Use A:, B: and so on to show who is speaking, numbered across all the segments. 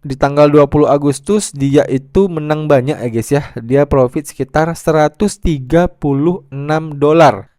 A: di tanggal 20 Agustus dia itu menang banyak ya guys ya. Dia profit sekitar 136 dolar.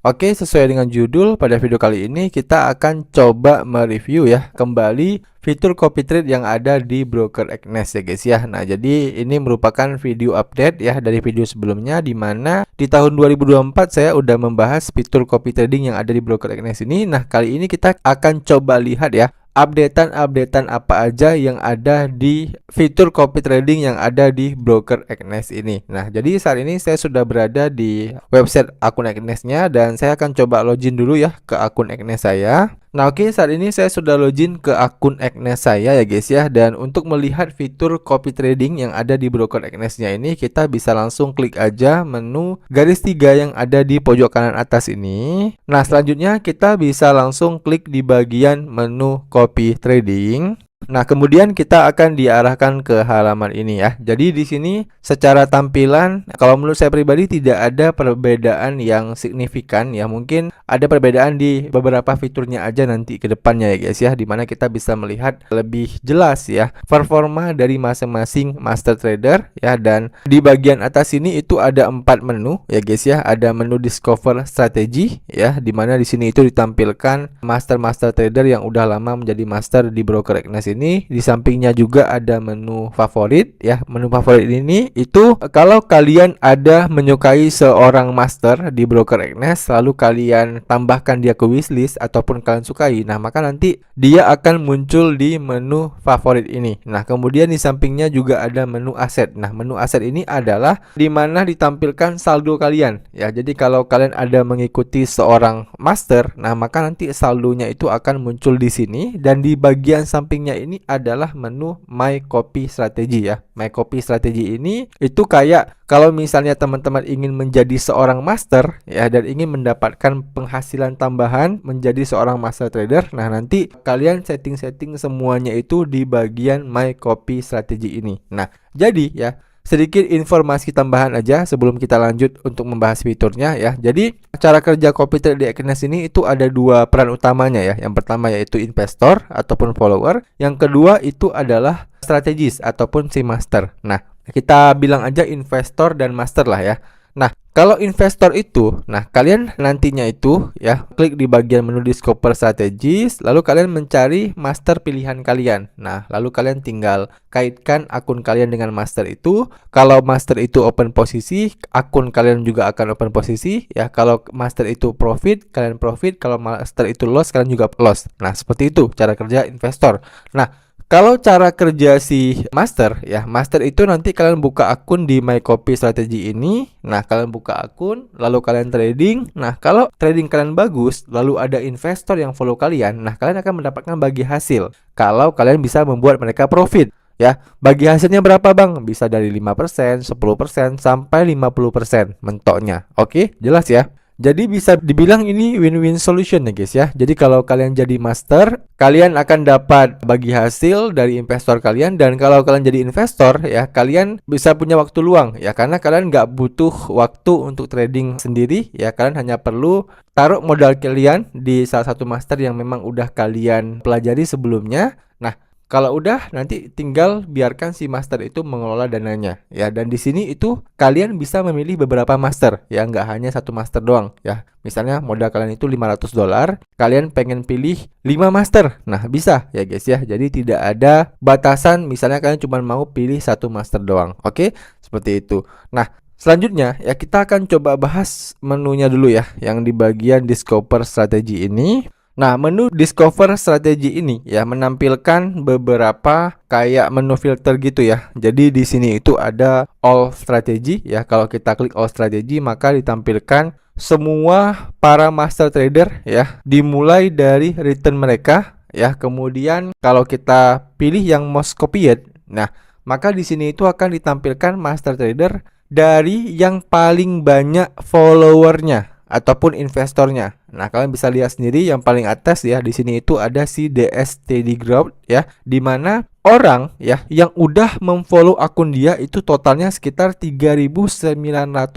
A: Oke, sesuai dengan judul, pada video kali ini kita akan coba mereview ya kembali fitur copy trade yang ada di broker Agnes ya guys ya. Nah, jadi ini merupakan video update ya dari video sebelumnya, di mana di tahun 2024 saya udah membahas fitur copy trading yang ada di broker Agnes ini. Nah, kali ini kita akan coba lihat ya updatean apa aja yang ada di fitur copy trading yang ada di broker Agnes ini. Nah, jadi saat ini saya sudah berada di website akun Agnesnya dan saya akan coba login dulu ya ke akun Agnes saya. Nah, oke, saat ini saya sudah login ke akun Agnes saya ya guys ya. Dan untuk melihat fitur copy trading yang ada di broker Agnesnya ini, kita bisa langsung klik aja menu garis 3 yang ada di pojok kanan atas ini. Nah, selanjutnya kita bisa langsung klik di bagian menu copy trading. Nah, kemudian kita akan diarahkan ke halaman ini ya. Jadi di sini secara tampilan kalau menurut saya pribadi tidak ada perbedaan yang signifikan ya. Mungkin ada perbedaan di beberapa fiturnya aja nanti ke depannya ya guys ya, dimana kita bisa melihat lebih jelas ya performa dari masing-masing master trader ya. Dan di bagian atas ini itu ada 4 menu ya guys ya. Ada menu discover strategy ya, dimana di sini itu ditampilkan master trader yang udah lama menjadi master di broker Agnes ini. Di sampingnya juga ada menu favorit ya. Menu favorit ini itu kalau kalian ada menyukai seorang master di broker Agnes, lalu kalian tambahkan dia ke wishlist ataupun kalian sukai, nah maka nanti dia akan muncul di menu favorit ini. Nah, kemudian di sampingnya juga ada menu aset. Nah, menu aset ini adalah dimana ditampilkan saldo kalian ya. Jadi kalau kalian ada mengikuti seorang master, nah maka nanti saldonya itu akan muncul di sini. Dan di bagian sampingnya ini adalah menu My Copy Strategy ya. My Copy Strategy ini itu kayak kalau misalnya teman-teman ingin menjadi seorang master ya dan ingin mendapatkan penghasilan tambahan menjadi seorang master trader, nah nanti kalian setting-setting semuanya itu di bagian My Copy Strategy ini. Nah, jadi ya sedikit informasi tambahan aja sebelum kita lanjut untuk membahas fiturnya ya. Jadi cara kerja copy trade di Agnes ini itu ada 2 peran utamanya ya. Yang pertama yaitu investor ataupun follower. Yang kedua itu adalah strategis ataupun si master. Nah, kita bilang aja investor dan master lah ya. Nah, kalau investor itu, nah kalian nantinya itu ya klik di bagian menu discover strategies, lalu kalian mencari master pilihan kalian. Nah, lalu kalian tinggal kaitkan akun kalian dengan master itu. Kalau master itu open posisi, akun kalian juga akan open posisi ya. Kalau master itu profit, kalian profit. Kalau master itu loss, kalian juga loss. Nah, seperti itu cara kerja investor. Nah, kalau cara kerja si master ya, master itu nanti kalian buka akun di My Copy Strategy ini. Nah, kalian buka akun, lalu kalian trading. Nah, kalau trading kalian bagus, lalu ada investor yang follow kalian, nah kalian akan mendapatkan bagi hasil. Kalau kalian bisa membuat mereka profit ya. Bagi hasilnya berapa bang? Bisa dari 5%, 10%, sampai 50% mentoknya. Oke, jelas ya. Jadi bisa dibilang ini win-win solution ya guys ya. Jadi kalau kalian jadi master, kalian akan dapat bagi hasil dari investor kalian. Dan kalau kalian jadi investor ya, kalian bisa punya waktu luang ya. Karena kalian nggak butuh waktu untuk trading sendiri ya. Kalian hanya perlu taruh modal kalian di salah satu master yang memang udah kalian pelajari sebelumnya. Nah, kalau udah nanti tinggal biarkan si master itu mengelola dananya ya. Dan di sini itu kalian bisa memilih beberapa master ya, nggak hanya satu master doang ya. Misalnya modal kalian itu 500 dolar, kalian pengen pilih 5 master. Nah, bisa ya guys ya. Jadi tidak ada batasan, misalnya kalian cuma mau pilih satu master doang. Oke, seperti itu. Nah, selanjutnya ya kita akan coba bahas menunya dulu ya, yang di bagian discover strategy ini. Nah, menu discover strategy ini ya menampilkan beberapa kayak menu filter gitu ya. Jadi di sini itu ada all strategy ya. Kalau kita klik all strategy, maka ditampilkan semua para master trader ya, dimulai dari return mereka ya. Kemudian kalau kita pilih yang most copied, nah maka di sini itu akan ditampilkan master trader dari yang paling banyak followernya ataupun investornya. Nah, kalian bisa lihat sendiri yang paling atas ya, di sini itu ada si DS Steady Growth ya, di mana orang ya yang udah memfollow akun dia itu totalnya sekitar 3.978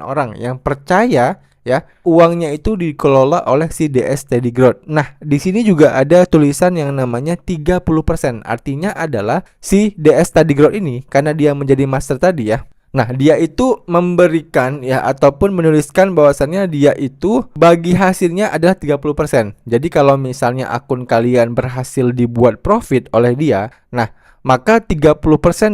A: orang yang percaya ya. Uangnya itu dikelola oleh si DS Steady Growth. Nah, di sini juga ada tulisan yang namanya 30%. Artinya adalah si DS Steady Growth ini karena dia menjadi master tadi ya. Nah, dia itu memberikan ya ataupun menuliskan bahwasannya dia itu bagi hasilnya adalah 30%. Jadi kalau misalnya akun kalian berhasil dibuat profit oleh dia, nah maka 30%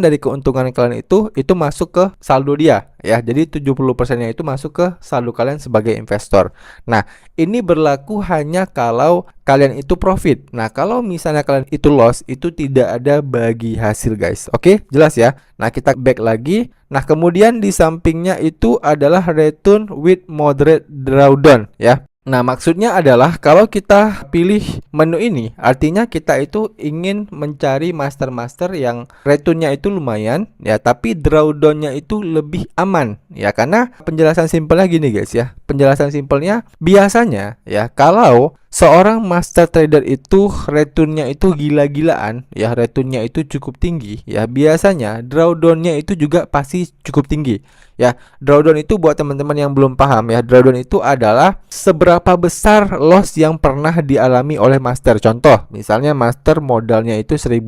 A: dari keuntungan kalian itu masuk ke saldo dia ya. Jadi 70%-nya itu masuk ke saldo kalian sebagai investor. Nah, ini berlaku hanya kalau kalian itu profit. Nah, kalau misalnya kalian itu loss, itu tidak ada bagi hasil guys. Oke, jelas ya. Nah, kita back lagi. Nah, kemudian di sampingnya itu adalah return with moderate drawdown ya. Nah, maksudnya adalah kalau kita pilih menu ini, artinya kita itu ingin mencari master-master yang returnnya itu lumayan ya, tapi drawdownnya itu lebih aman ya. Karena penjelasan simpelnya gini guys ya. Penjelasan simpelnya biasanya ya, kalau seorang master trader itu returnnya itu gila-gilaan ya, returnnya itu cukup tinggi ya, biasanya drawdownnya itu juga pasti cukup tinggi ya. Drawdown itu buat teman-teman yang belum paham ya, drawdown itu adalah seberapa besar loss yang pernah dialami oleh master. Contoh, misalnya master modalnya itu $1000.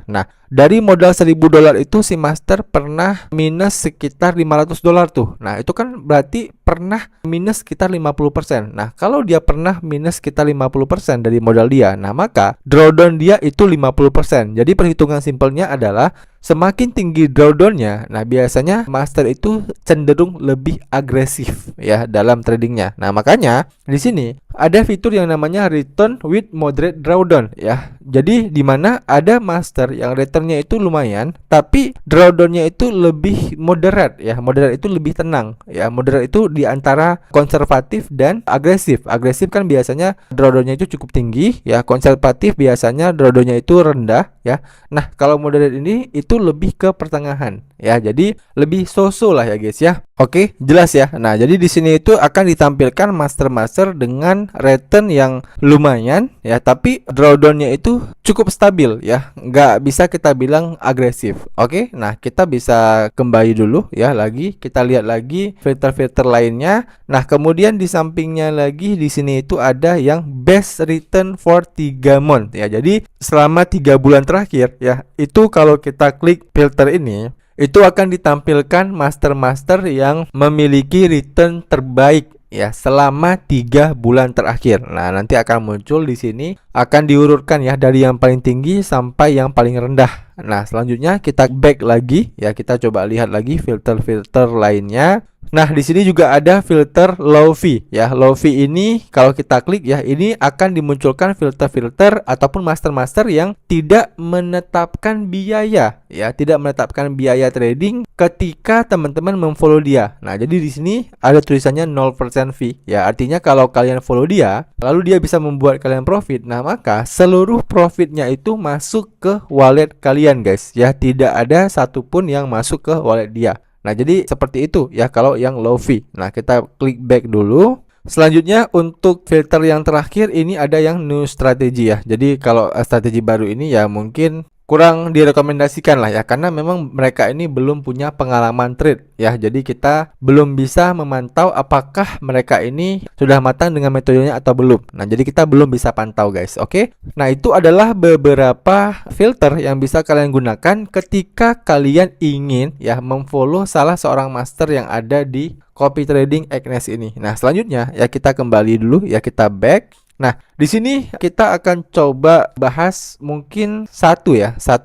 A: Nah, dari modal $1000 itu si master pernah minus sekitar $500 tuh. Nah, itu kan berarti pernah minus sekitar 50%. Nah, kalau dia pernah minus sekitar 50% dari modal dia, nah maka drawdown dia itu 50%. Jadi perhitungan simpelnya adalah semakin tinggi drawdownnya, nah biasanya master itu cenderung lebih agresif ya dalam tradingnya. Nah, makanya di sini ada fitur yang namanya return with moderate drawdown ya. Jadi di mana ada master yang returnnya itu lumayan, tapi drawdownnya itu lebih moderate ya. Moderate itu lebih tenang ya. Moderate itu di antara konservatif dan agresif. Agresif kan biasanya drawdownnya itu cukup tinggi ya. Konservatif biasanya drawdownnya itu rendah ya. Nah, kalau moderate ini itu lebih ke pertengahan ya. Jadi lebih so-so lah ya guys ya. Oke, jelas ya. Nah, jadi di sini itu akan ditampilkan master-master dengan return yang lumayan ya, tapi drawdownnya itu cukup stabil ya. Nggak bisa kita bilang agresif. Oke, nah kita bisa kembali dulu ya lagi. Kita lihat lagi filter-filter lainnya. Nah, kemudian di sampingnya lagi di sini itu ada yang best return for 3 month ya. Jadi selama 3 bulan terakhir ya, itu kalau kita klik filter ini, itu akan ditampilkan master-master yang memiliki return terbaik ya selama 3 bulan terakhir. Nah, nanti akan muncul di sini, akan diurutkan ya dari yang paling tinggi sampai yang paling rendah. Nah, selanjutnya kita back lagi ya, kita coba lihat lagi filter-filter lainnya. Nah, di sini juga ada filter low fee ya. Low fee ini kalau kita klik ya, ini akan dimunculkan filter-filter ataupun master-master yang tidak menetapkan biaya ya, tidak menetapkan biaya trading ketika teman-teman memfollow dia. Nah, jadi di sini ada tulisannya 0% fee ya. Artinya kalau kalian follow dia, lalu dia bisa membuat kalian profit. Nah, maka seluruh profitnya itu masuk ke wallet kalian guys ya. Tidak ada satupun yang masuk ke wallet dia. Nah, jadi seperti itu ya kalau yang low fee. Nah, kita klik back dulu. Selanjutnya untuk filter yang terakhir ini ada yang new strategy ya. Jadi kalau strategi baru ini ya mungkin kurang direkomendasikan lah ya, karena memang mereka ini belum punya pengalaman trade ya. Jadi kita belum bisa memantau apakah mereka ini sudah matang dengan metodenya atau belum. Nah, jadi kita belum bisa pantau guys. Oke. Nah, itu adalah beberapa filter yang bisa kalian gunakan ketika kalian ingin ya memfollow salah seorang master yang ada di Copy Trading Agnes ini. Nah, selanjutnya ya kita kembali dulu ya, kita back. Nah, di sini kita akan coba bahas mungkin satu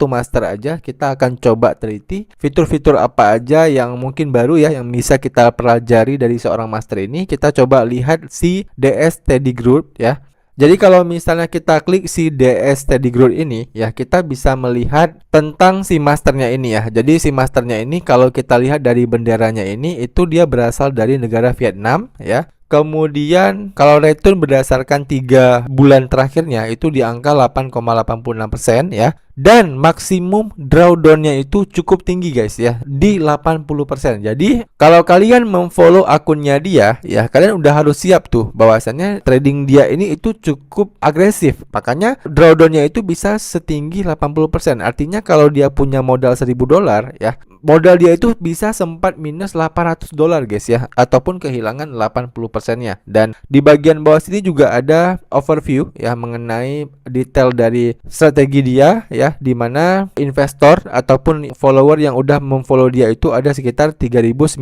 A: master aja. Kita akan coba teliti fitur-fitur apa aja yang mungkin baru ya, yang bisa kita pelajari dari seorang master ini. Kita coba lihat si DS Steady Growth ya. Jadi kalau misalnya kita klik si DS Steady Growth ini ya, kita bisa melihat tentang si masternya ini ya. Jadi si masternya ini kalau kita lihat dari benderanya ini, itu dia berasal dari negara Vietnam ya. Kemudian kalau return berdasarkan 3 bulan terakhirnya itu di angka 8,86% ya. Dan maksimum drawdownnya itu cukup tinggi guys ya, di 80%. Jadi kalau kalian memfollow akunnya dia ya, kalian udah harus siap tuh bahwasannya trading dia ini itu cukup agresif. Makanya drawdownnya itu bisa setinggi 80%. Artinya kalau dia punya modal $1.000 ya, modal dia itu bisa sempat minus $800 guys ya, ataupun kehilangan 80%-nya. Dan di bagian bawah sini juga ada overview ya mengenai detail dari strategi dia ya, di mana investor ataupun follower yang udah memfollow dia itu ada sekitar 3.978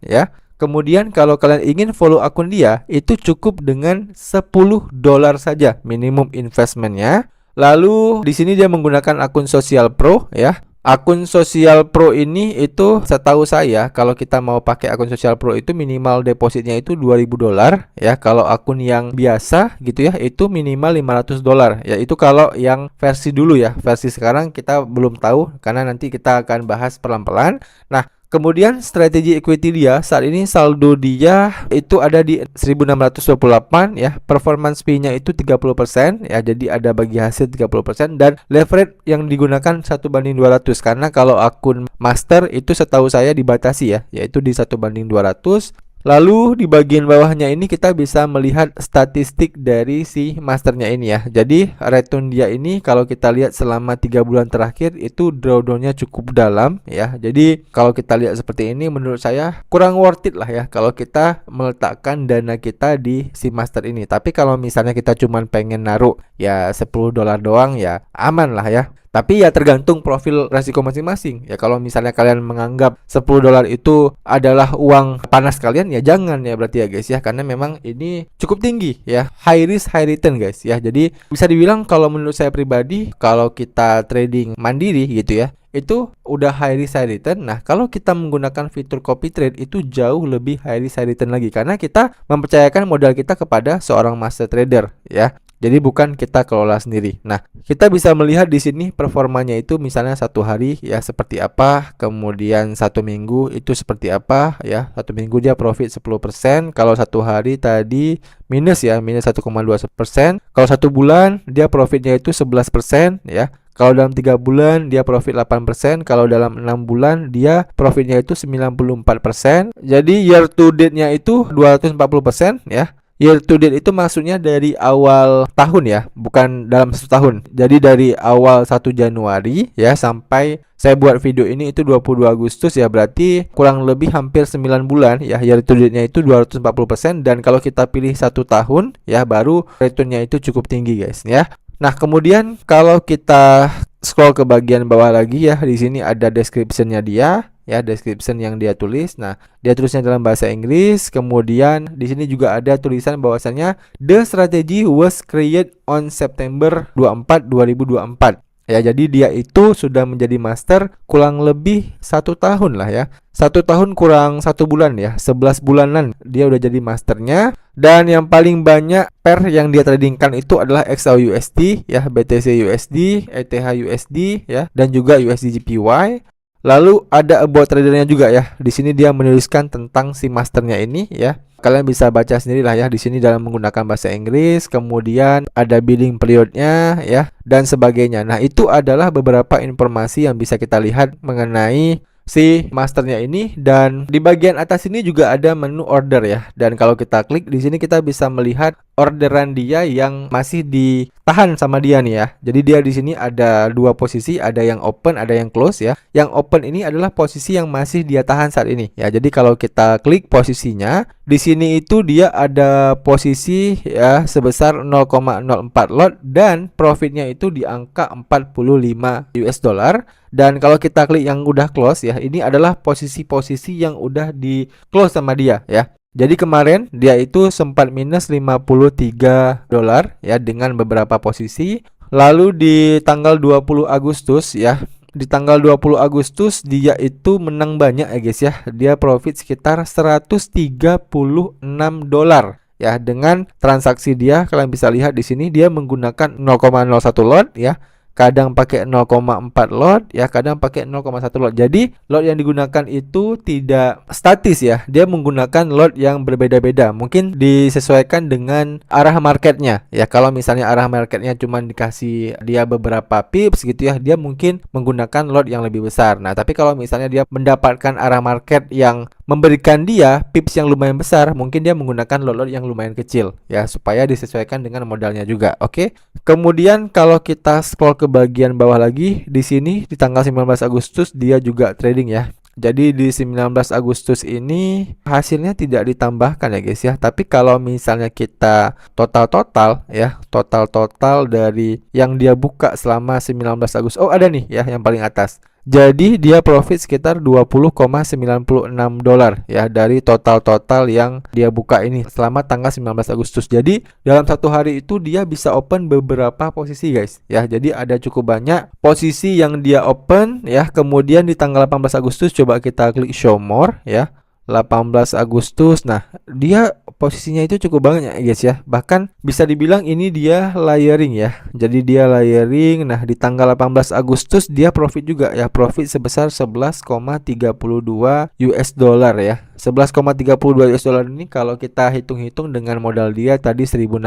A: ya. Kemudian kalau kalian ingin follow akun dia, itu cukup dengan $10 saja minimum investmentnya. Lalu di sini dia menggunakan akun Social Pro ya. Akun Social Pro ini itu setahu saya kalau kita mau pakai akun Social Pro itu minimal depositnya itu $2.000 ya. Kalau akun yang biasa gitu ya itu minimal $500 ya. Itu kalau yang versi dulu ya. Versi sekarang kita belum tahu karena nanti kita akan bahas pelan-pelan. Nah, kemudian strategi equity dia saat ini saldo dia itu ada di 1628 ya. Performance fee-nya itu 30% ya. Jadi ada bagi hasil 30% dan leverage yang digunakan 1:200 karena kalau akun master itu setahu saya dibatasi ya, yaitu di 1:200. Lalu di bagian bawahnya ini kita bisa melihat statistik dari si masternya ini ya. Jadi return dia ini kalau kita lihat selama 3 bulan terakhir itu drawdownnya cukup dalam ya. Jadi kalau kita lihat seperti ini menurut saya kurang worth it lah ya kalau kita meletakkan dana kita di si master ini. Tapi kalau misalnya kita cuma pengen naruh ya $10 doang ya aman lah ya. Tapi ya tergantung profil resiko masing-masing. Ya kalau misalnya kalian menganggap $10 itu adalah uang panas kalian ya jangan ya berarti ya guys ya, karena memang ini cukup tinggi ya. High risk high return guys ya. Jadi bisa dibilang kalau menurut saya pribadi kalau kita trading mandiri gitu ya, itu udah high risk high return. Nah, kalau kita menggunakan fitur copy trade itu jauh lebih high risk high return lagi karena kita mempercayakan modal kita kepada seorang master trader ya. Jadi bukan kita kelola sendiri. Nah, kita bisa melihat di sini performanya itu misalnya 1 hari ya seperti apa, kemudian 1 minggu itu seperti apa ya. 1 minggu dia profit 10%, kalau 1 hari tadi minus ya, minus 1,2%. Kalau 1 bulan dia profitnya itu 11% ya. Kalau dalam 3 bulan dia profit 8%, kalau dalam 6 bulan dia profitnya itu 94%. Jadi year to date-nya itu 240% ya. Year to date itu maksudnya dari awal tahun ya, bukan dalam 1 tahun. Jadi dari awal 1 Januari ya sampai saya buat video ini itu 22 Agustus ya, berarti kurang lebih hampir 9 bulan ya. Year to date-nya itu 240% dan kalau kita pilih 1 tahun ya baru return-nya itu cukup tinggi guys ya. Nah, kemudian kalau kita scroll ke bagian bawah lagi ya, di sini ada description-nya dia ya, description yang dia tulis. Nah, dia tulisnya dalam bahasa Inggris. Kemudian di sini juga ada tulisan bahwasannya the strategy was created on September 24, 2024. Ya, jadi dia itu sudah menjadi master kurang lebih 1 tahun lah ya. 1 tahun kurang 1 bulan ya, 11 bulanan dia udah jadi masternya. Dan yang paling banyak pair yang dia tradingkan itu adalah XAUUSD ya, BTC USD, ETH USD ya, dan juga USD JPY. Lalu ada about tradernya juga ya. Di sini dia menuliskan tentang si masternya ini ya. Kalian bisa baca sendiri lah ya di sini dalam menggunakan bahasa Inggris. Kemudian ada billing periodnya ya dan sebagainya. Nah, itu adalah beberapa informasi yang bisa kita lihat mengenai si masternya ini. Dan di bagian atas ini juga ada menu order ya. Dan kalau kita klik di sini kita bisa melihat orderan dia yang masih ditahan sama dia nih ya. Jadi dia di sini ada 2 posisi, ada yang open, ada yang close ya. Yang open ini adalah posisi yang masih dia tahan saat ini ya. Jadi kalau kita klik posisinya, di sini itu dia ada posisi ya sebesar 0,04 lot dan profitnya itu di angka 45 US dollar. Dan kalau kita klik yang udah close ya, ini adalah posisi-posisi yang udah di close sama dia ya. Jadi kemarin dia itu sempat minus $53 ya dengan beberapa posisi. Lalu di tanggal 20 Agustus ya, di tanggal 20 Agustus dia itu menang banyak ya guys ya. Dia profit sekitar $136 ya dengan transaksi dia. Kalian bisa lihat di sini dia menggunakan 0,01 lot ya. kadang pakai 0,4 lot ya, kadang pakai 0,1 lot. Jadi lot yang digunakan itu tidak statis ya, dia menggunakan lot yang berbeda-beda. Mungkin disesuaikan dengan arah marketnya ya. Kalau misalnya arah marketnya cuma dikasih dia beberapa pips gitu ya, dia mungkin menggunakan lot yang lebih besar. Nah, tapi kalau misalnya dia mendapatkan arah market yang memberikan dia pips yang lumayan besar, mungkin dia menggunakan lot-lot yang lumayan kecil ya, supaya disesuaikan dengan modalnya juga. Oke. Kemudian kalau kita scroll ke bagian bawah lagi, di sini di tanggal 19 Agustus dia juga trading ya. Jadi di 19 Agustus ini hasilnya tidak ditambahkan ya guys ya. Tapi kalau misalnya kita total ya, total dari yang dia buka selama 19 Agustus. Oh, ada nih ya yang paling atas. Jadi dia profit sekitar 20,96 dolar ya dari total yang dia buka ini selama tanggal 19 Agustus. Jadi dalam satu hari itu dia bisa open beberapa posisi guys ya. Jadi ada cukup banyak posisi yang dia open ya. Kemudian di tanggal 18 Agustus coba kita klik show more ya. 18 Agustus. Nah, dia posisinya itu cukup banyak ya guys ya. Bahkan bisa dibilang ini dia layering ya. Jadi dia layering. Nah, di tanggal 18 Agustus dia profit juga ya. Profit sebesar 11,32 US dollar ya. 11,32 US dollar ini kalau kita hitung-hitung dengan modal dia tadi 1.600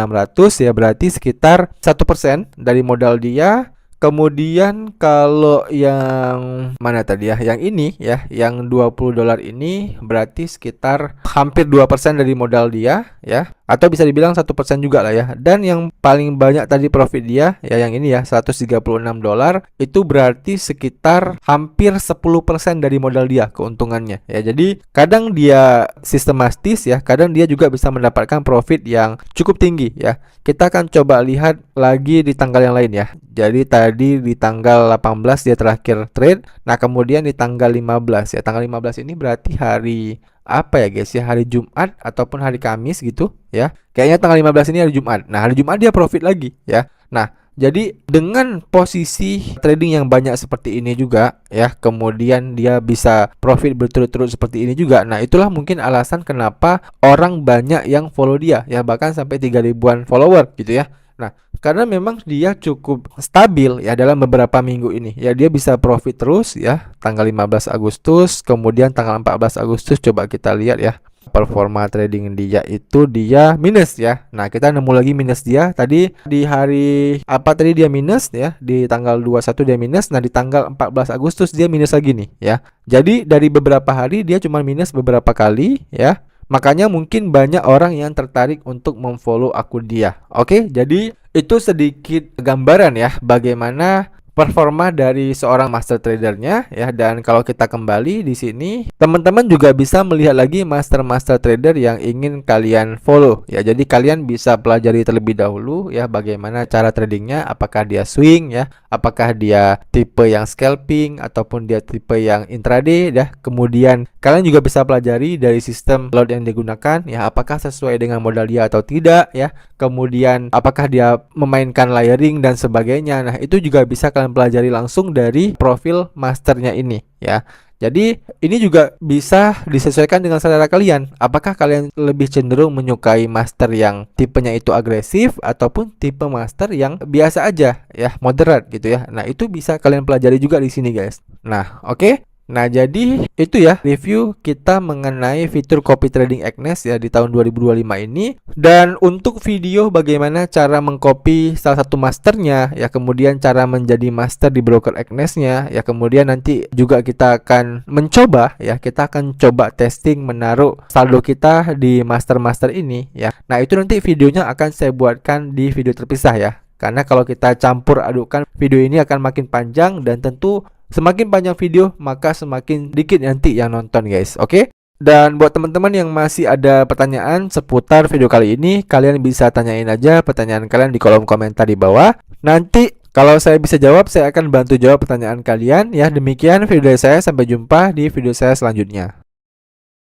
A: ya, berarti sekitar 1% dari modal dia. Kemudian kalau yang mana tadi ya, yang ini ya, yang 20 dolar ini berarti sekitar hampir 2% dari modal dia ya, atau bisa dibilang 1% juga lah ya. Dan yang paling banyak tadi profit dia ya, yang ini ya 136 dolar, itu berarti sekitar hampir 10% dari modal dia keuntungannya ya. Jadi kadang dia sistematis ya, kadang dia juga bisa mendapatkan profit yang cukup tinggi ya. Kita akan coba lihat lagi di tanggal yang lain ya. Jadi tadi di tanggal 18 dia terakhir trade. Nah, kemudian di tanggal 15 ya. Tanggal 15 ini berarti hari apa ya guys ya, hari Jumat ataupun hari Kamis gitu ya. Kayaknya tanggal 15 ini hari Jumat. Nah, hari Jumat dia profit lagi ya. Nah, jadi dengan posisi trading yang banyak seperti ini juga ya, kemudian dia bisa profit berturut-turut seperti ini juga. Nah, itulah mungkin alasan kenapa orang banyak yang follow dia ya, bahkan sampai 3 ribuan follower gitu ya. Nah, karena memang dia cukup stabil ya dalam beberapa minggu ini ya, dia bisa profit terus ya. Tanggal 15 Agustus, kemudian tanggal 14 Agustus coba kita lihat ya. Performa trading dia itu dia minus ya. Nah, kita nemu lagi minus dia. Tadi di hari apa tadi dia minus ya, di tanggal 21 dia minus. Nah, di tanggal 14 Agustus dia minus lagi nih ya. Jadi dari beberapa hari dia cuma minus beberapa kali ya. Makanya mungkin banyak orang yang tertarik untuk memfollow akun dia. Oke, jadi itu sedikit gambaran ya bagaimana performa dari seorang master tradernya ya. Dan kalau kita kembali di sini, teman-teman juga bisa melihat lagi master trader yang ingin kalian follow ya. Jadi kalian bisa pelajari terlebih dahulu ya bagaimana cara tradingnya, apakah dia swing ya, apakah dia tipe yang scalping ataupun dia tipe yang intraday ya. Kemudian kalian juga bisa pelajari dari sistem lot yang digunakan ya, apakah sesuai dengan modal dia atau tidak ya. Kemudian apakah dia memainkan layering dan sebagainya. Nah, itu juga bisa kalian pelajari langsung dari profil masternya ini ya. Jadi ini juga bisa disesuaikan dengan selera kalian. Apakah kalian lebih cenderung menyukai master yang tipenya itu agresif ataupun tipe master yang biasa aja ya, moderate gitu ya. Nah, itu bisa kalian pelajari juga di sini guys. Nah, oke. Nah, jadi itu ya review kita mengenai fitur copy trading Agnes ya di tahun 2025 ini. Dan untuk video bagaimana cara mengcopy salah satu masternya ya, kemudian cara menjadi master di broker Agnesnya ya, kemudian nanti juga kita akan mencoba ya, kita akan coba testing menaruh saldo kita di master ini ya. Nah, itu nanti videonya akan saya buatkan di video terpisah ya. Karena kalau kita campur adukkan video ini akan makin panjang, dan tentu semakin panjang video maka semakin dikit nanti yang nonton guys. Oke? Dan buat teman-teman yang masih ada pertanyaan seputar video kali ini, kalian bisa tanyain aja pertanyaan kalian di kolom komentar di bawah. Nanti kalau saya bisa jawab, saya akan bantu jawab pertanyaan kalian ya. Demikian video dari saya, sampai jumpa di video saya selanjutnya.